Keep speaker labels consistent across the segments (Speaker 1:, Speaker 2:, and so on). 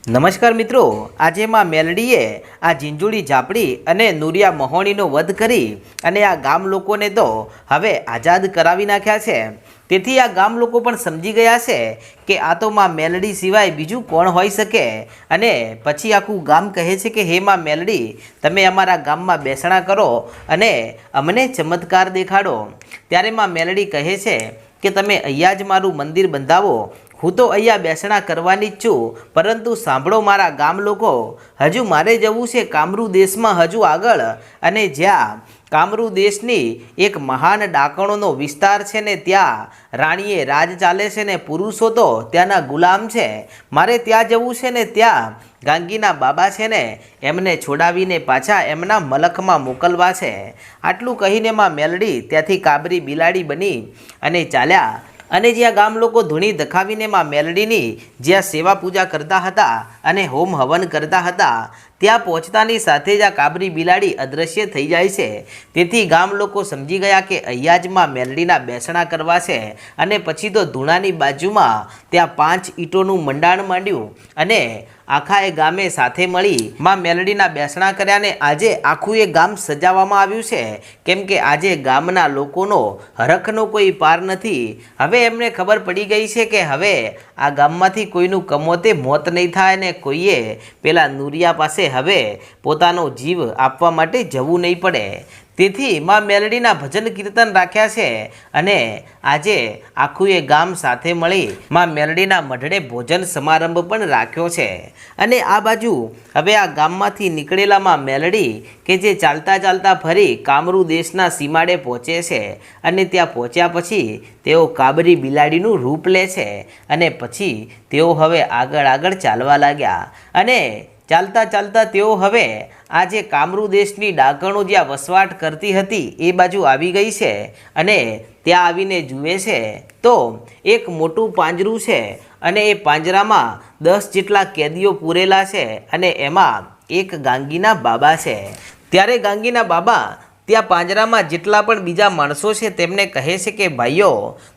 Speaker 1: નમસ્કાર મિત્રો, આજે માં મેલડીએ આ ઝીંઝુડી ઝાપડી અને નુરિયા મહોણીનો વધ કરી અને આ ગામ લોકોને તો હવે આઝાદ કરાવી નાખ્યા છે। તેથી આ ગામ લોકો પણ સમજી ગયા છે કે આ તો માં મેલડી સિવાય બીજું કોણ હોઈ શકે। અને પછી આખું ગામ કહે છે કે હે માં મેલડી, તમે અમારા ગામમાં બેસણા કરો અને અમને ચમત્કાર દેખાડો। ત્યારે માં મેલડી કહે છે કે તમે અહીંયા જ મારું મંદિર બંધાવો, હું તો અહીંયા બેસણા કરવાની જ છું, પરંતુ સાંભળો મારા ગામ લોકો, હજુ મારે જવું છે કામરૂ દેશમાં હજુ આગળ, અને જ્યાં કામરૂ દેશની એક મહાન ડાકણોનો વિસ્તાર છે ને ત્યાં રાણીએ રાજ ચાલે છે ને પુરુષો તો ત્યાંના ગુલામ છે। મારે ત્યાં જવું છે ને ત્યાં ગાંગીના બાબા છે ને એમને છોડાવીને પાછા એમના મલખમાં મોકલવા છે। આટલું કહીને માં મેલડી ત્યાંથી કાબરી બિલાડી બની અને ચાલ્યા। અને જ્યાં ગામ લોકો ધૂણી ધખાવીને માં મેલડીની જ્યાં સેવા પૂજા કરતા હતા અને હોમ હવન કરતા હતા, ત્યાં પહોંચતાની સાથે જ આ કાબરી બિલાડી અદૃશ્ય થઈ જાય છે। તેથી ગામ લોકો સમજી ગયા કે અહીંયા જ માં મેલડીના બેસણા કરવા છે। અને પછી તો ધૂણાની બાજુમાં ત્યાં 5 ઈંટોનું મંડાણ માંડ્યું અને આખા ગામે સાથે મળી માં મેલડીના બેસણા કર્યા ને આજે આખું એ ગામ સજાવવામાં આવ્યું છે, કેમ કે આજે ગામના લોકોનો હરખનો કોઈ પાર નથી। હવે એમને ખબર પડી ગઈ છે કે હવે આ ગામમાંથી કોઈનું કમોતે મોત નહીં થાય ને કોઈએ પેલા નુરિયા પાસે હવે પોતાનો જીવ આપવા માટે જવું નહીં પડે। તેથી માં મેલડીના ભજન કીર્તન રાખ્યા છે અને આજે આખું એ ગામ સાથે મળી માં મેલડીના મઢડે ભોજન સમારંભ પણ રાખ્યો છે। અને આ બાજુ હવે આ ગામમાંથી નીકળેલા માં મેલડી કે જે ચાલતા ચાલતા ફરી કામરૂ દેશના સીમાડે પહોંચે છે અને ત્યાં પહોંચ્યા પછી તેઓ કાબરી બિલાડીનું રૂપ લે છે અને પછી તેઓ હવે આગળ ચાલવા લાગ્યા। અને ચાલતા ચાલતા તેઓ હવે આજે કામરૂ દેશની ડાકણો જ્યાં વસવાટ કરતી હતી એ બાજુ આવી ગઈ છે અને ત્યાં આવીને જુએ છે તો એક મોટું પાંજરું છે અને એ પાંજરામાં 10 જેટલા કેદીઓ પૂરેલા છે અને એમાં એક ગાંગીના બાબા છે। ત્યારે ગાંગીના બાબા ત્યાં પાંજરામાં જેટલા પણ બીજા માણસો છે તેમને કહે છે કે ભાઈઓ,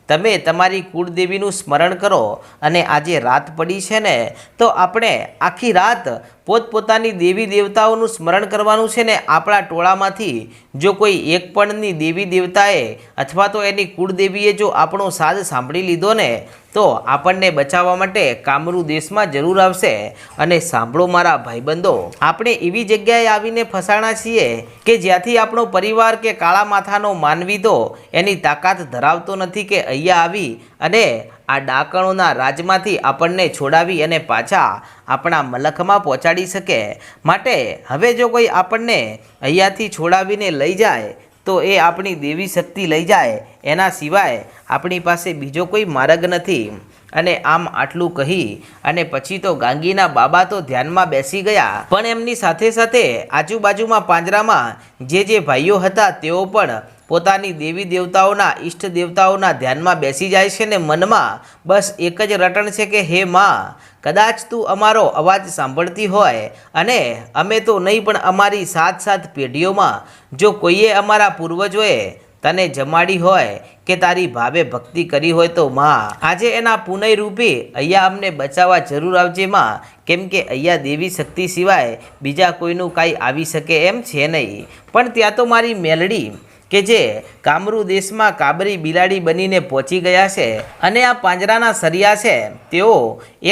Speaker 1: તમે તમારી કુળદેવીનું સ્મરણ કરો અને આજે રાત પડી છે ને તો આપણે આખી રાત પોતપોતાની દેવી દેવતાઓનું સ્મરણ કરવાનું છે ને આપણા ટોળામાંથી જો કોઈ એક પણની દેવી દેવતાએ અથવા તો એની કુળદેવીએ જો આપણો સાદ સાંભળી લીધો ને તો આપણને બચાવવા માટે કામરૂ દેશમાં જરૂર આવશે। અને સાંભળો મારા ભાઈબંધો, આપણે એવી જગ્યાએ આવીને ફસાણા છીએ કે જ્યાંથી આપણો પરિવાર કે કાળા માથાનો માનવી તો એની તાકાત ધરાવતો નથી કે અહીંયા આવી અને આ ડાકણોના રાજમાંથી આપણને છોડાવી અને પાછા આપણા મલખમાં પહોંચાડી શકે। માટે હવે જો કોઈ આપણને અહીંયાથી છોડાવીને લઈ જાય તો એ આપણી દેવી શક્તિ લઈ જાય, એના સિવાય આપણી પાસે બીજો કોઈ માર્ગ નથી। અને આમ આટલું કહી અને પછી તો ગાંગીના બાબા તો ધ્યાનમાં બેસી ગયા, પણ એમની સાથે સાથે આજુબાજુમાં પાંજરામાં જે ભાઈઓ હતા તેઓ પણ પોતાની દેવી દેવતાઓના ઈષ્ટ દેવતાઓના ધ્યાનમાં બેસી જાય છે ને મનમાં બસ એક જ રટણ છે કે હે માં, કદાચ તું અમારો અવાજ સાંભળતી હોય અને અમે તો નહીં પણ અમારી 7 પેઢીઓમાં જો કોઈએ અમારા પૂર્વજોએ તને જમાડી હોય કે તારી ભાવે ભક્તિ કરી હોય તો માં આજે એના પુનઃ રૂપે અહીંયા અમને બચાવવા જરૂર આવજે માં, કેમ કે અહીંયા દેવી શક્તિ સિવાય બીજા કોઈનું કાંઈ આવી શકે એમ છે નહીં। પણ ત્યાં તો મારી મેલડી કે જે કામરૂ દેશમાં કાબરી બિલાડી બનીને પહોંચી ગયા છે અને આ પાંજરાના સરિયા છે તેઓ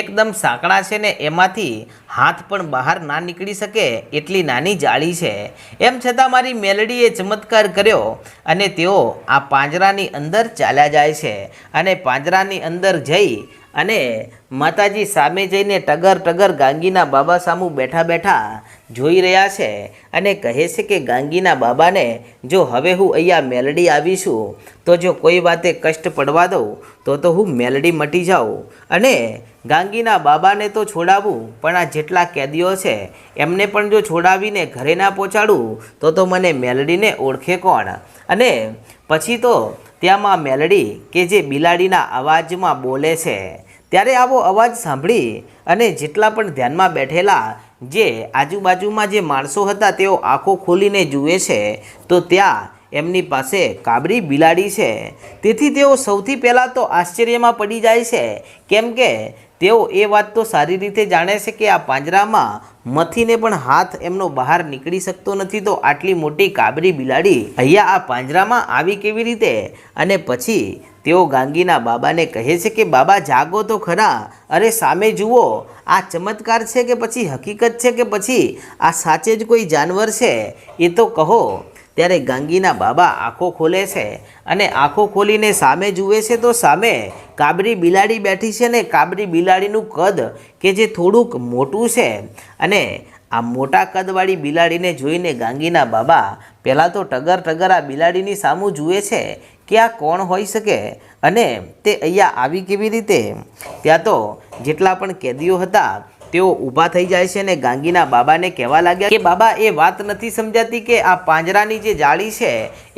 Speaker 1: એકદમ સાંકડા છે ને એમાંથી હાથ પણ બહાર ના નીકળી શકે એટલી નાની જાળી છે। એમ છતાં મારી મેલડીએ ચમત્કાર કર્યો અને તેઓ આ પાંજરાની અંદર ચાલ્યા જાય છે અને પાંજરાની અંદર જઈ અને માતાજી સામે જઈને ટગર ગાંગીના બાબા સામું બેઠા જોઈ રહ્યા છે અને કહે છે કે ગાંગીના બાબાને જો હવે હું અહીંયા મેલડી આવીશું તો જો કોઈ વાતે કષ્ટ પડવા દઉં તો હું મેલડી મટી જાઉં અને ગાંગીના બાબાને તો છોડાવું, પણ આ જેટલા કેદીઓ છે એમને પણ જો છોડાવીને ઘરે ના પહોંચાડું તો મને મેલડીને ઓળખે કોણ। અને પછી તો ત્યાંમાં મેલડી કે જે બિલાડીના અવાજમાં બોલે છે, ત્યારે આવો અવાજ સાંભળી અને જેટલા પણ ધ્યાનમાં બેઠેલા જે આજુબાજુમાં જે માણસો હતા તેઓ આંખો ખોલીને જુએ છે તો ત્યાં એમની પાસે કાબરી બિલાડી છે। તેથી તેઓ સૌથી પહેલાં તો આશ્ચર્યમાં પડી જાય છે, કેમ કે તેઓ એ વાત તો સારી રીતે જાણે છે કે આ પાંજરામાં મથીને પણ હાથ એમનો બહાર નીકળી શકતો નથી, તો આટલી મોટી કાબરી બિલાડી અહીંયા આ પાંજરામાં આવી કેવી રીતે? અને પછી તેઓ ગાંગીના બાબાને કહે છે કે બાબા જાગો તો ખરા, અરે સામે જુઓ, આ ચમત્કાર છે કે પછી હકીકત છે કે પછી આ સાચે જ કોઈ જાનવર છે, એ તો કહો. ત્યારે ગાંગીના બાબા આંખો ખોલે છે અને આંખો ખોલીને સામે જુએ છે તો સામે કાબરી બિલાડી બેઠી છે ને કાબરી બિલાડીનું કદ કે જે થોડુંક મોટું છે. અને આ મોટા કદવાળી બિલાડીને જોઈને ગાંગીના બાબા પહેલાં તો ટગર આ બિલાડીની સામું જુએ છે કે આ કોણ હોઈ શકે અને તે અહીંયા આવી કેવી રીતે? ત્યાં તો જેટલા પણ કેદીઓ હતા તેઓ ઊભા થઈ જાય છે અને ગાંગીના બાબાને કહેવા લાગ્યા કે બાબા એ વાત નથી સમજાતી કે આ પાંજરાની જે જાળી છે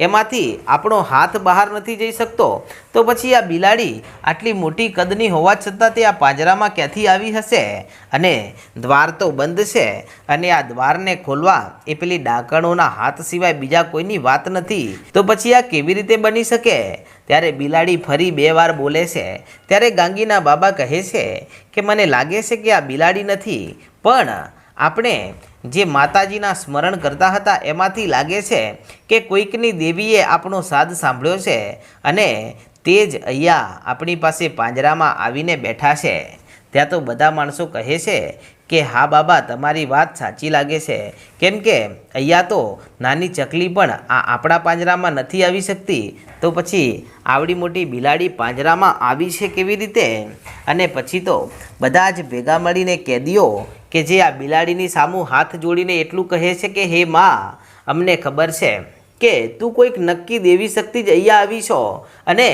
Speaker 1: એમાંથી આપણો હાથ બહાર નથી જઈ શકતો, તો પછી આ બિલાડી આટલી મોટી કદની હોવા છતાં તે આ પાંજરામાં ક્યાંથી આવી હશે? અને દ્વાર તો બંધ છે અને આ દ્વારને ખોલવા એ પેલી ડાકણોના હાથ સિવાય બીજા કોઈની વાત નથી, તો પછી આ કેવી રીતે બની શકે? ત્યારે બિલાડી ફરી 2 વાર બોલે છે. ત્યારે ગાંગીના બાબા કહે છે કે મને લાગે છે કે આ બિલાડી નથી, પણ આપણે જે માતાજીના સ્મરણ કરતા હતા એમાંથી લાગે છે કે કોઈકની દેવીએ આપણો સાદ સાંભળ્યો છે અને તે જ અહીંયા આપણી પાસે પાંજરામાં આવીને બેઠા છે. ત્યાં તો બધા માણસો કહે છે કે હા બાબા, તમારી વાત સાચી લાગે છે, કેમ કે અહીંયા તો નાની ચકલી પણ આ આપણા પાંજરામાં નથી આવી શકતી, તો પછી આવડી મોટી બિલાડી પાંજરામાં આવી છે કેવી રીતે? અને પછી તો બધા જ ભેગા મળીને કેદીઓ કે જે આ બિલાડીની સામું હાથ જોડીને એટલું કહે છે કે હે માં, અમને ખબર છે કે તું કોઈક નક્કી દેવી શક્તિ જ અહીંયા આવી છો અને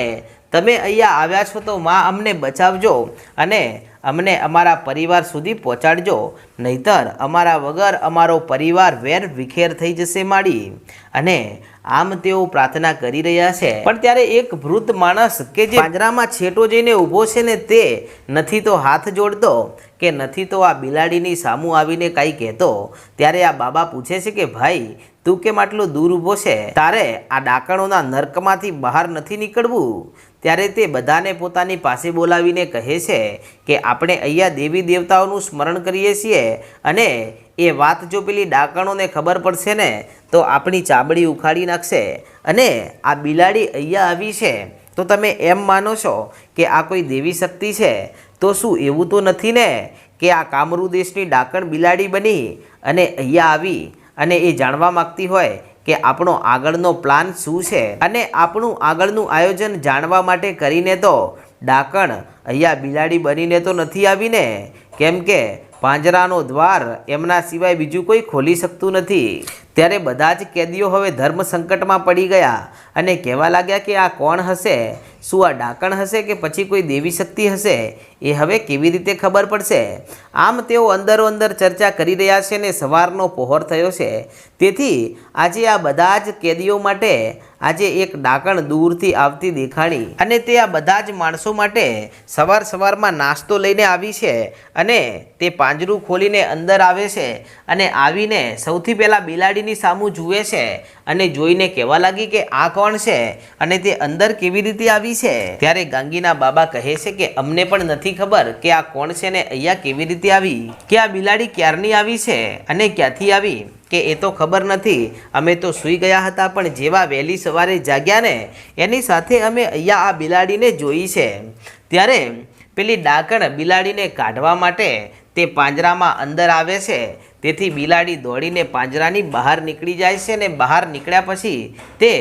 Speaker 1: તમે અહીંયા આવ્યા છો તો માં અમને બચાવજો અને અમને અમારા પરિવાર સુધી પહોંચાડજો, નહીતર અમારા વગર અમારો પરિવાર વેર વિખેર થઈ જશે માડી. અને આમ તેઓ પ્રાર્થના કરી રહ્યા છે. પણ ત્યારે એક વૃદ્ધ માણસ કે જે પાંજરામાં છેટો જઈને ઊભો છે ને તે નથી તો હાથ જોડતો કે નથી તો આ બિલાડીની સામું આવીને કાંઈ કહેતો. ત્યારે આ બાબા પૂછે છે કે ભાઈ તું કેમ આટલો દૂર ઊભો છે? તારે આ ડાકણોના નર્કમાંથી બહાર નથી નીકળવું? ત્યારે તે બધાને પોતાની પાસે બોલાવીને કહે છે કે આપણે અહીંયા દેવી દેવતાઓનું સ્મરણ કરીએ છીએ અને એ વાત જો પેલી ડાકણોને ખબર પડશે ને તો આપણી ચામડી ઉખાડી નાખશે. અને આ બિલાડી અહીંયા આવી છે તો તમે એમ માનો છો કે આ કોઈ દેવી શક્તિ છે? તો શું એવું તો નથી ને કે આ કામરૂ દેશની ડાકણ બિલાડી બની અને અહીંયા આવી અને એ જાણવા માગતી હોય કે આપણો આગળનો પ્લાન શું છે અને આપણું આગળનું આયોજન જાણવા માટે કરીને તો ડાકણ અહીંયા બિલાડી બનીને તો નથી આવીને, કેમ કે પાંજરાનો દ્વાર એમના સિવાય બીજું કોઈ ખોલી શકતું નથી. ત્યારે બધા જ કેદીઓ હવે ધર્મ સંકટમાં પડી ગયા અને કહેવા લાગ્યા કે આ કોણ હશે? શું આ ડાકણ હશે કે પછી કોઈ દેવી શક્તિ હશે? એ હવે કેવી રીતે ખબર પડશે? આમ તેઓ અંદરો અંદર ચર્ચા કરી રહ્યા છે ને સવારનો પહોર થયો છે. તેથી આજે આ બધા જ કેદીઓ માટે આજે એક ડાકણ દૂરથી આવતી દેખાણી અને તે આ બધા જ માણસો માટે સવારમાં નાસ્તો લઈને આવી છે અને તે પાંજરું ખોલીને અંદર આવે છે અને આવીને સૌથી પહેલાં બિલાડીની સામું જુએ છે અને જોઈને કહેવા લાગી કે આ કોણ છે અને તે અંદર કેવી રીતે આવી છે? ત્યારે ગાંગીના બાબા કહે છે કે અમને પણ નથી ખબર કે આ કોણ છે ને અહીંયા કેવી રીતે આવી, કે આ બિલાડી ક્યારની આવી છે અને ક્યાંથી આવી કે એ તો ખબર નથી. અમે તો સૂઈ ગયા હતા પણ જેવા વહેલી સવારે જાગ્યા ને એની સાથે અમે અહીંયા આ બિલાડીને જોઈ છે. ત્યારે પેલી ડાકણ બિલાડીને કાઢવા માટે તે પાંજરામાં અંદર આવે છે. તેથી બિલાડી દોડીને પાંજરાની બહાર નીકળી જાય છે ને બહાર નીકળ્યા પછી તે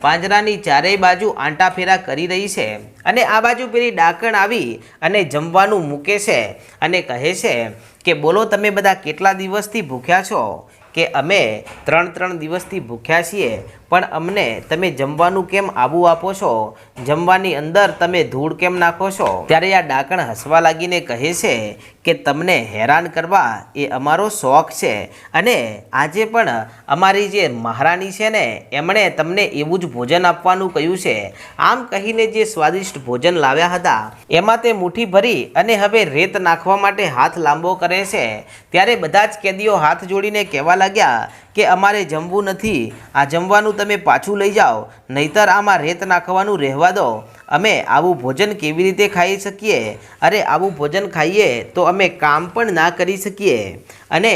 Speaker 1: પાંજરાની ચારેય બાજુ આંટા ફેરા કરી રહી છે અને આ બાજુ પેલી ડાકણ આવી અને જમવાનું મૂકે છે અને કહે છે કે બોલો તમે બધા કેટલા દિવસથી ભૂખ્યા છો? કે અમે 3 દિવસથી ભૂખ્યા છીએ, પણ અમને તમે જમવાનું કેમ આવું આપો છો? જમવાની અંદર તમે ધૂળ કેમ નાખો છો? ત્યારે આ ડાકણ હસવા લાગીને કહે છે કે તમને હેરાન કરવા એ અમારો શોખ છે અને આજે પણ અમારી જે મહારાણી છે ને એમણે તમને એવું જ ભોજન આપવાનું કહ્યું છે. આમ કહીને જે સ્વાદિષ્ટ ભોજન લાવ્યા હતા એમાં તે મુઠ્ઠી ભરી અને હવે રેત નાખવા માટે હાથ લાંબો કરે છે. ત્યારે બધા જ કેદીઓ હાથ જોડીને કહેવા લાગ્યા કે અમારે જમવું નથી, આ જમવાનું તમે પાછું લઈ જાઓ, નહીતર આમાં રેત નાખવાનું રહેવા દો. અમે આવું ભોજન કેવી રીતે ખાઈ શકીએ? અરે આવું ભોજન ખાઈએ તો અમે કામ પણ ના કરી શકીએ. અને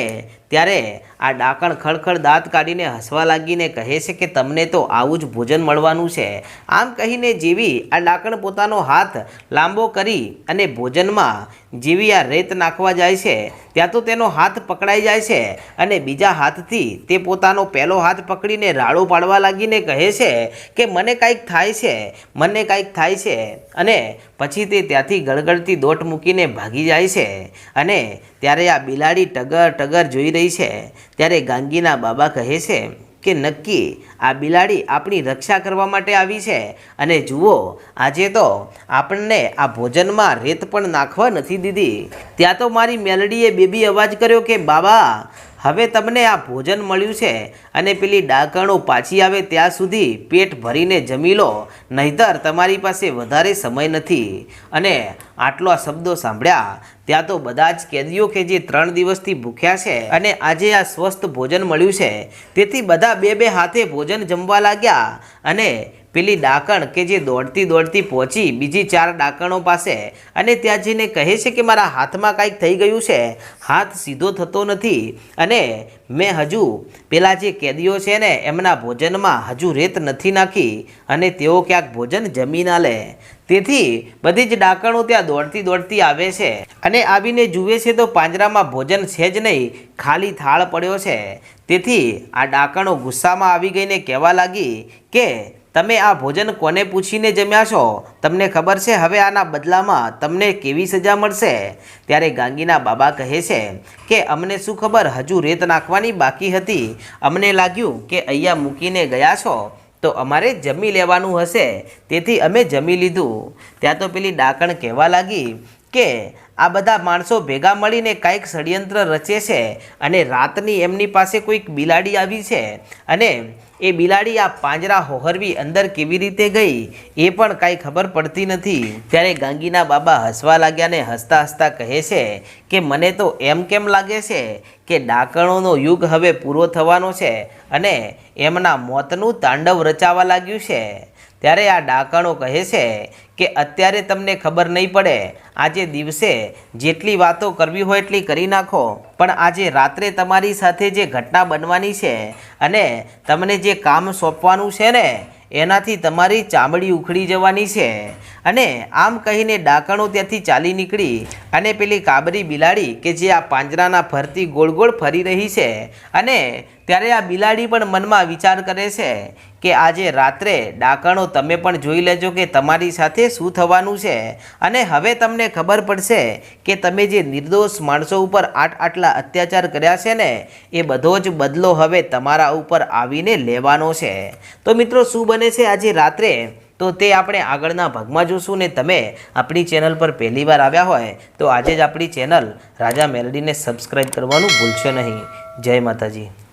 Speaker 1: ત્યારે આ ડાકણ ખડખડ દાંત કાઢીને હસવા લાગીને કહે છે કે તમને તો આવું જ ભોજન મળવાનું છે. આમ કહીને જેવી આ ડાકણ પોતાનો હાથ લાંબો કરી અને ભોજનમાં જેવી આ રેત નાખવા જાય છે ત્યાં તો તેનો હાથ પકડાઈ જાય છે અને બીજા હાથથી તે પોતાનો પહેલો હાથ પકડીને રાડો પાડવા લાગીને કહે છે કે મને કાંઈક થાય છે, મને કાંઈક થાય છે. અને પછી તે ત્યાંથી ગળગળતી દોટ મૂકીને ભાગી જાય છે. અને ત્યારે આ બિલાડી ટગર ટગર જોઈ રહી છે. ત્યારે ગાંગીના બાબા કહે છે કે નક્કી આ બિલાડી આપણી રક્ષા કરવા માટે આવી છે. અને જુઓ આજે તો આપણને આ ભોજનમાં રેત પણ નાખવા નથી દીધી. ત્યાં તો મારી મેલડીએ બેબી અવાજ કર્યો કે બાબા હવે તમને આ ભોજન મળ્યું છે અને પેલી ડાકણો પાછી આવે ત્યાં સુધી પેટ ભરીને જમી લો, નહીંતર તમારી પાસે વધારે સમય નથી. અને આટલા શબ્દો સાંભળ્યા ત્યાં તો બધા જ કેદીઓ કે જે 3 દિવસથી ભૂખ્યા છે અને આજે આ સ્વસ્થ ભોજન મળ્યું છે તેથી બધા બે હાથે ભોજન જમવા લાગ્યા. અને પેલી ડાકણ કે જે દોડતી દોડતી પહોંચી બીજી 4 ડાકણો પાસે અને ત્યાં જઈને કહે છે કે મારા હાથમાં કાંઈક થઈ ગયું છે, હાથ સીધો થતો નથી અને મેં હજુ પેલા જે કેદીઓ છે ને એમના ભોજનમાં હજુ રેત નથી નાખી અને તેઓ ક્યાંક ભોજન જમી ના લે. તેથી બધી જ ડાકણો ત્યાં દોડતી દોડતી આવે છે અને આવીને જુએ છે તો પાંજરામાં ભોજન છે જ નહીં, ખાલી થાળ પડ્યો છે. તેથી આ ડાકણો ગુસ્સામાં આવી ગઈને કહેવા લાગી કે તમે આ ભોજન કોને પૂછીને જમ્યા છો? તમને ખબર છે હવે આના બદલામાં તમને કેવી સજા મળશે? ત્યારે ગાંગીના બાબા કહે છે કે અમને શું ખબર, હજુ રેત નાખવાની બાકી હતી. અમને લાગ્યું કે અહીંયા મૂકીને ગયા છો તો અમારે જમી લેવાનું હશે, તેથી અમે જમી લીધું. ત્યાં તો પેલી ડાકણ કહેવા લાગી કે આ બધા માણસો ભેગા મળીને કાંઈક ષડયંત્ર રચે છે અને રાતની એમની પાસે કોઈક બિલાડી આવી છે અને એ બિલાડી આ પાંજરા હોહરવી અંદર કેવી રીતે ગઈ એ પણ કાંઈ ખબર પડતી નથી. ત્યારે ગાંગીના બાબા હસવા લાગ્યા ને હસતા હસતા કહે છે કે મને તો એમ કેમ લાગે છે કે ડાકણોનો યુગ હવે પૂરો થવાનો છે અને એમના મોતનું તાંડવ રચાવા લાગ્યું છે. ત્યારે આ ડાકણો કહે છે કે અત્યારે તમને ખબર નહીં પડે, આજે દિવસે જેટલી વાતો કરવી હોય એટલી કરી નાખો, પણ આજે રાત્રે તમારી સાથે જે ઘટના બનવાની છે અને તમને જે કામ સોંપવાનું છે ને એનાથી તમારી ચામડી ઉખડી જવાની છે. અને આમ કહીને ડાકણો ત્યાંથી ચાલી નીકળી અને પેલી કાબરી બિલાડી કે જે આ પાંજરાના ફરતી ગોળ ગોળ ફરી રહી છે અને ત્યારે આ બિલાડી પણ મનમાં વિચાર કરે છે કે આજે રાત્રે ડાકણો તમે પણ જોઈ લેજો કે તમારી સાથે શું થવાનું છે અને હવે તમને ખબર પડશે કે તમે જે નિર્દોષ માણસો ઉપર આટલા અત્યાચાર કર્યા છે ને એ બધો જ બદલો હવે તમારા ઉપર આવીને લેવાનો છે. તો મિત્રો શું બને છે આજે રાત્રે તો તે આપણે આગળના ભાગમાં જોશું. ને તમે આપણી ચેનલ પર પહેલી વાર આવ્યા હોય તો આજે જ આપણી ચેનલ રાજા મેલડીને સબસ્ક્રાઈબ કરવાનું ભૂલશો નહીં. જય માતાજી.